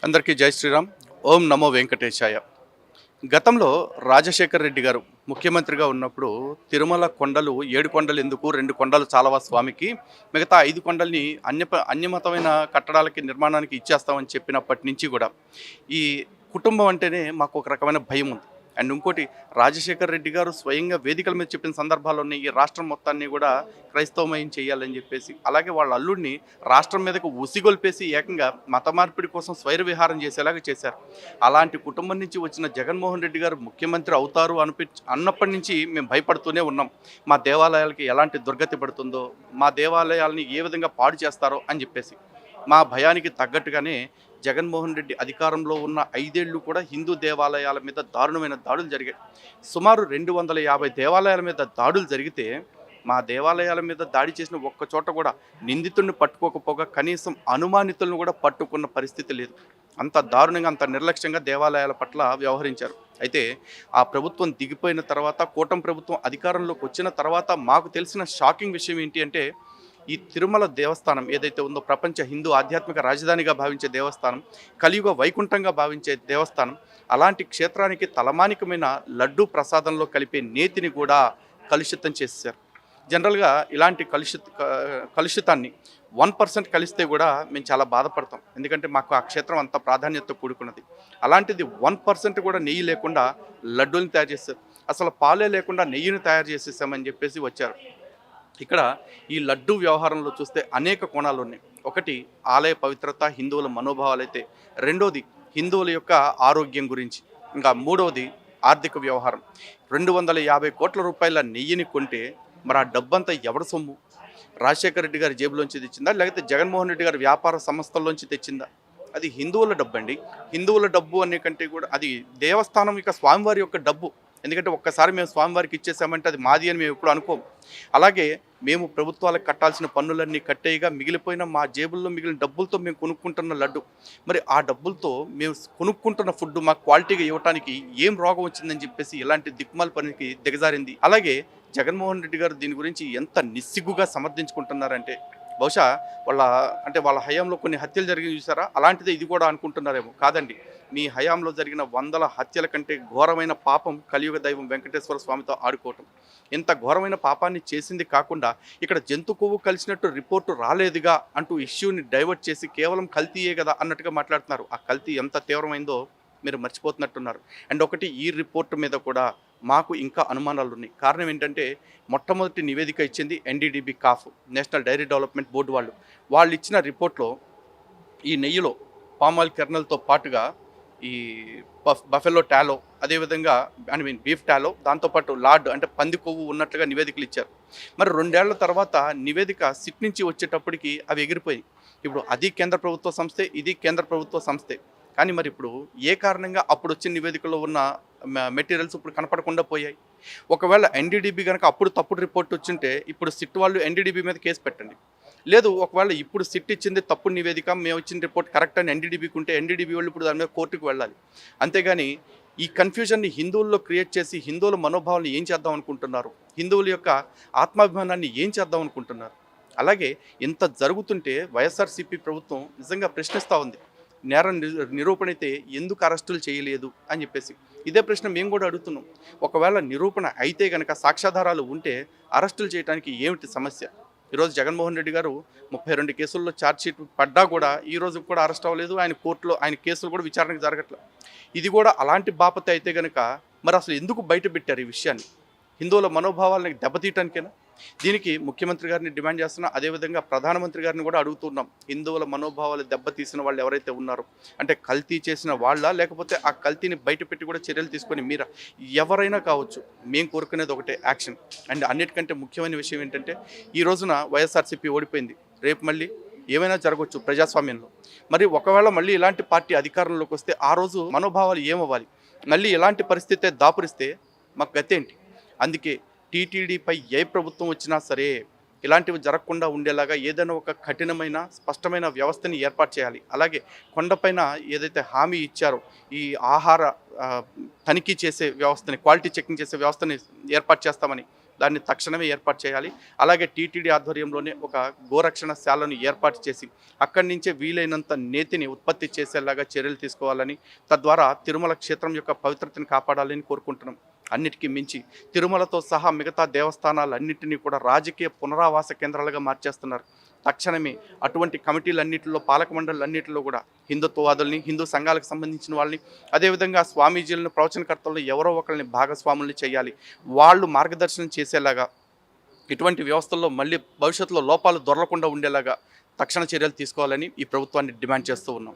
అందరికీ జై శ్రీరామ్. ఓం నమో వెంకటేశాయ. గతంలో రాజశేఖర్ రెడ్డి గారు ముఖ్యమంత్రిగా ఉన్నప్పుడు తిరుమల కొండలు 7 కొండలు ఎందుకు, 2 కొండలు చాలవా స్వామికి, మిగతా 5 కొండల్ని అన్యమతమైన కట్టడాలకి నిర్మాణానికి ఇచ్చేస్తామని చెప్పినప్పటి నుంచి కూడా ఈ కుటుంబం అంటేనే మాకు ఒక రకమైన భయం ఉంది. అండ్ ఇంకోటి, రాజశేఖర్ రెడ్డి గారు స్వయంగా వేదికల మీద చెప్పిన సందర్భాలు ఉన్నాయి, ఈ రాష్ట్రం మొత్తాన్ని కూడా క్రైస్తవమయం చేయాలని చెప్పేసి. అలాగే వాళ్ళ అల్లుడిని రాష్ట్రం మీదకు ఉసిగొల్పేసి ఏకంగా మత మార్పిడి కోసం స్వైర విహారం చేసేలాగా చేశారు. అలాంటి కుటుంబం నుంచి వచ్చిన జగన్మోహన్ రెడ్డి గారు ముఖ్యమంత్రి అవుతారు అన్నప్పటి నుంచి మేము భయపడుతూనే ఉన్నాం. మా దేవాలయాలకి ఎలాంటి దుర్గతి పడుతుందో, మా దేవాలయాలని ఏ విధంగా పాడు చేస్తారో అని చెప్పేసి. మా భయానికి తగ్గట్టుగానే జగన్మోహన్ రెడ్డి అధికారంలో ఉన్న 5 ఏళ్ళు కూడా హిందూ దేవాలయాల మీద దారుణమైన దాడులు జరిగాయి. సుమారు 250 దేవాలయాల మీద దాడులు జరిగితే మా దేవాలయాల మీద దాడి చేసిన ఒక్క చోట కూడా నిందితుడిని పట్టుకోకపోగా కనీసం అనుమానితులను కూడా పట్టుకున్న పరిస్థితి లేదు. అంత దారుణంగా, అంత నిర్లక్ష్యంగా దేవాలయాల పట్ల వ్యవహరించారు. అయితే ఆ ప్రభుత్వం దిగిపోయిన తర్వాత, కూటమి ప్రభుత్వం అధికారంలోకి వచ్చిన తర్వాత మాకు తెలిసిన షాకింగ్ విషయం ఏంటి అంటే, ఈ తిరుమల దేవస్థానం ఏదైతే ఉందో, ప్రపంచ హిందూ ఆధ్యాత్మిక రాజధానిగా భావించే దేవస్థానం, కలియుగ వైకుంఠంగా భావించే దేవస్థానం, అలాంటి క్షేత్రానికి తలమానికమైన లడ్డూ ప్రసాదంలో కలిపే నేతిని కూడా కలుషితం చేశారు. జనరల్గా ఇలాంటి కలుషితాన్ని 1% కలిస్తే కూడా మేము చాలా బాధపడతాం. ఎందుకంటే మాకు ఆ క్షేత్రం అంత ప్రాధాన్యతతో కూడుకున్నది. అలాంటిది 1% కూడా నెయ్యి లేకుండా లడ్డూని తయారు చేశారు. అసలు పాలే లేకుండా నెయ్యిని తయారు చేసేసామని చెప్పేసి వచ్చారు. ఇక్కడ ఈ లడ్డూ వ్యవహారంలో చూస్తే అనేక కోణాలు ఉన్నాయి. ఒకటి, ఆలయ పవిత్రత, హిందువుల మనోభావాలు అయితే, రెండోది హిందువుల యొక్క ఆరోగ్యం గురించి, ఇంకా మూడవది ఆర్థిక వ్యవహారం. 250 కోట్ల రూపాయల నెయ్యిని కొంటే మరి ఆ డబ్బంతా ఎవరి సొమ్ము? రాజశేఖర రెడ్డి గారి జేబులోంచి తెచ్చిందా, లేకపోతే జగన్మోహన్ రెడ్డి గారి వ్యాపార సంస్థల్లోంచి తెచ్చిందా? అది హిందువుల డబ్బు అండి. హిందువుల డబ్బు అనే కంటే కూడా అది దేవస్థానం యొక్క స్వామివారి యొక్క డబ్బు. ఎందుకంటే ఒక్కసారి మేము స్వామివారికి ఇచ్చేసామంటే అది మాది అని మేము ఎప్పుడు అనుకోము. అలాగే మేము ప్రభుత్వాలకు కట్టాల్సిన పన్నులన్నీ కట్టేయగా మిగిలిపోయిన మా జేబుల్లో మిగిలిన డబ్బులతో మేము కొనుక్కుంటున్న లడ్డు, మరి ఆ డబ్బులతో మేము కొనుక్కుంటున్న ఫుడ్ మాకు క్వాలిటీగా ఇవ్వడానికి ఏం రోగం వచ్చిందని చెప్పేసి ఇలాంటి దిక్కుమాల పనికి దిగజారింది. అలాగే జగన్మోహన్ రెడ్డి గారు దీని గురించి ఎంత నిస్సిగ్గుగా సమర్థించుకుంటున్నారంటే, బహుశా వాళ్ళ హయాంలో కొన్ని హత్యలు జరిగి చూసారా, అలాంటిదే ఇది కూడా అనుకుంటున్నారేమో. కాదండి, మీ హయాంలో జరిగిన 100 హత్యల కంటే ఘోరమైన పాపం కలియుగ దైవం వెంకటేశ్వర స్వామితో ఆడుకోవటం. ఇంత ఘోరమైన పాపాన్ని చేసింది కాకుండా ఇక్కడ జంతు కొవ్వు కలిసినట్టు రిపోర్టు రాలేదుగా అంటూ ఇష్యూని డైవర్ట్ చేసి కేవలం కల్తీయే కదా అన్నట్టుగా మాట్లాడుతున్నారు. ఆ కల్తీ ఎంత తీవ్రమైందో మీరు మర్చిపోతున్నట్టున్నారు. అండ్ ఒకటి, ఈ రిపోర్టు మీద కూడా మాకు ఇంకా అనుమానాలు ఉన్నాయి. కారణం ఏంటంటే, మొట్టమొదటి నివేదిక ఇచ్చింది ఎన్డీడీబీ కాఫ్, నేషనల్ డైరీ డెవలప్మెంట్ బోర్డు వాళ్ళు ఇచ్చిన రిపోర్ట్లో ఈ నెయ్యిలో పామాయిల్ కెర్నల్తో పాటుగా ఈ బఫెలో టాలో, అదేవిధంగా బీఫ్ టాలో, దాంతోపాటు లార్డ్ అంటే పంది కొవ్వు ఉన్నట్లుగా నివేదికలు ఇచ్చారు. మరి 2 ఏళ్ల తర్వాత నివేదిక సిట్ నుంచి వచ్చేటప్పటికి అవి ఎగిరిపోయి, ఇప్పుడు అది కేంద్ర ప్రభుత్వ సంస్థే, ఇది కేంద్ర ప్రభుత్వ సంస్థే. కానీ మరి ఇప్పుడు ఏ కారణంగా అప్పుడు వచ్చిన నివేదికలో ఉన్న మెటీరియల్స్ ఇప్పుడు కనపడకుండా పోయాయి? ఒకవేళ ఎన్డీడీబీ కనుక అప్పుడు తప్పుడు రిపోర్ట్ వచ్చింటే ఇప్పుడు సిట్ వాళ్ళు ఎన్డీడీబీ మీద కేసు పెట్టండి. లేదు, ఒకవేళ ఇప్పుడు సిట్ ఇచ్చింది తప్పుడు నివేదిక, మేము ఇచ్చిన రిపోర్ట్ కరెక్ట్ అని ఎన్డీడీబీకి ఉంటే ఎన్డీడీబీ వాళ్ళు ఇప్పుడు దాని మీద కోర్టుకు వెళ్ళాలి. అంతేగాని ఈ కన్ఫ్యూజన్ని హిందువుల్లో క్రియేట్ చేసి హిందువుల మనోభావాలను ఏం చేద్దాం అనుకుంటున్నారు, హిందువుల యొక్క ఆత్మాభిమానాన్ని ఏం చేద్దాం అనుకుంటున్నారు? అలాగే ఇంత జరుగుతుంటే వైఎస్ఆర్సీపీ ప్రభుత్వం నిజంగా ప్రశ్నిస్తూ ఉంది. నేరం నిరూపణ అయితే ఎందుకు అరెస్టులు చేయలేదు అని చెప్పేసి. ఇదే ప్రశ్న మేము కూడా అడుగుతున్నాం. ఒకవేళ నిరూపణ అయితే కనుక, సాక్ష్యాధారాలు ఉంటే అరెస్టులు చేయడానికి ఏమిటి సమస్య? ఈరోజు జగన్మోహన్ రెడ్డి గారు 32 కేసుల్లో ఛార్జ్షీట్ పడ్డా కూడా ఈ రోజు కూడా అరెస్ట్ అవ్వలేదు. ఆయన కోర్టులో ఆయన కేసులు కూడా విచారణకు జరగట్లేదు. ఇది కూడా అలాంటి బాపత అయితే కనుక మరి అసలు ఎందుకు బయట పెట్టారు ఈ విషయాన్ని? హిందువుల మనోభావాలను దెబ్బతీయటానికేనా? దీనికి ముఖ్యమంత్రి గారిని డిమాండ్ చేస్తున్నా, అదేవిధంగా ప్రధానమంత్రి గారిని కూడా అడుగుతున్నాం. హిందువుల మనోభావాలు దెబ్బతీసిన వాళ్ళు ఎవరైతే ఉన్నారో, అంటే కల్తీ చేసిన వాళ్ళ, లేకపోతే ఆ కల్తీని బయటపెట్టి కూడా చర్యలు తీసుకొని మీరా, ఎవరైనా కావచ్చు, మేము కోరుకునేది ఒకటే, యాక్షన్. అండ్ అన్నిటికంటే ముఖ్యమైన విషయం ఏంటంటే, ఈ రోజున వైఎస్ఆర్సీపీ ఓడిపోయింది, రేపు మళ్ళీ ఏమైనా జరగవచ్చు ప్రజాస్వామ్యంలో. మరి ఒకవేళ మళ్ళీ ఇలాంటి పార్టీ అధికారంలోకి వస్తే ఆ రోజు మనోభావాలు ఏమవ్వాలి? మళ్ళీ ఇలాంటి పరిస్థితే దాపురిస్తే మాకు గతేంటి? అందుకే టీటీడీపై ఏ ప్రభుత్వం వచ్చినా సరే ఇలాంటివి జరగకుండా ఉండేలాగా ఏదైనా ఒక కఠినమైన స్పష్టమైన వ్యవస్థని ఏర్పాటు చేయాలి. అలాగే కొండపైన ఏదైతే హామీ ఇచ్చారో ఈ ఆహార తనిఖీ చేసే వ్యవస్థని, క్వాలిటీ చెకింగ్ చేసే వ్యవస్థని ఏర్పాటు చేస్తామని దాన్ని తక్షణమే ఏర్పాటు చేయాలి. అలాగే టీటీడీ ఆధ్వర్యంలోనే ఒక గోరక్షణశాలను ఏర్పాటు చేసి అక్కడి నుంచే వీలైనంత నేతిని ఉత్పత్తి చేసేలాగా చర్యలు తీసుకోవాలని, తద్వారా తిరుమల క్షేత్రం యొక్క పవిత్రతను కాపాడాలని కోరుకుంటున్నాం. అన్నిటికీ మించి తిరుమలతో సహా మిగతా దేవస్థానాలన్నింటినీ కూడా రాజకీయ పునరావాస కేంద్రాలుగా మార్చేస్తున్నారు. తక్షణమే అటువంటి కమిటీలన్నింటిలో, పాలక మండళ్ళన్నింటిలో కూడా హిందుత్వవాదుల్ని, హిందూ సంఘాలకు సంబంధించిన వాళ్ళని, అదేవిధంగా స్వామీజీలను, ప్రవచనకర్తలను ఎవరో ఒకరిని భాగస్వాముల్ని చేయాలి. వాళ్ళు మార్గదర్శనం చేసేలాగా, ఇటువంటి వ్యవస్థల్లో మళ్ళీ భవిష్యత్తులో లోపాలు దొరలకుండా ఉండేలాగా తక్షణ చర్యలు తీసుకోవాలని ఈ ప్రభుత్వాన్ని డిమాండ్ చేస్తూ ఉన్నాం.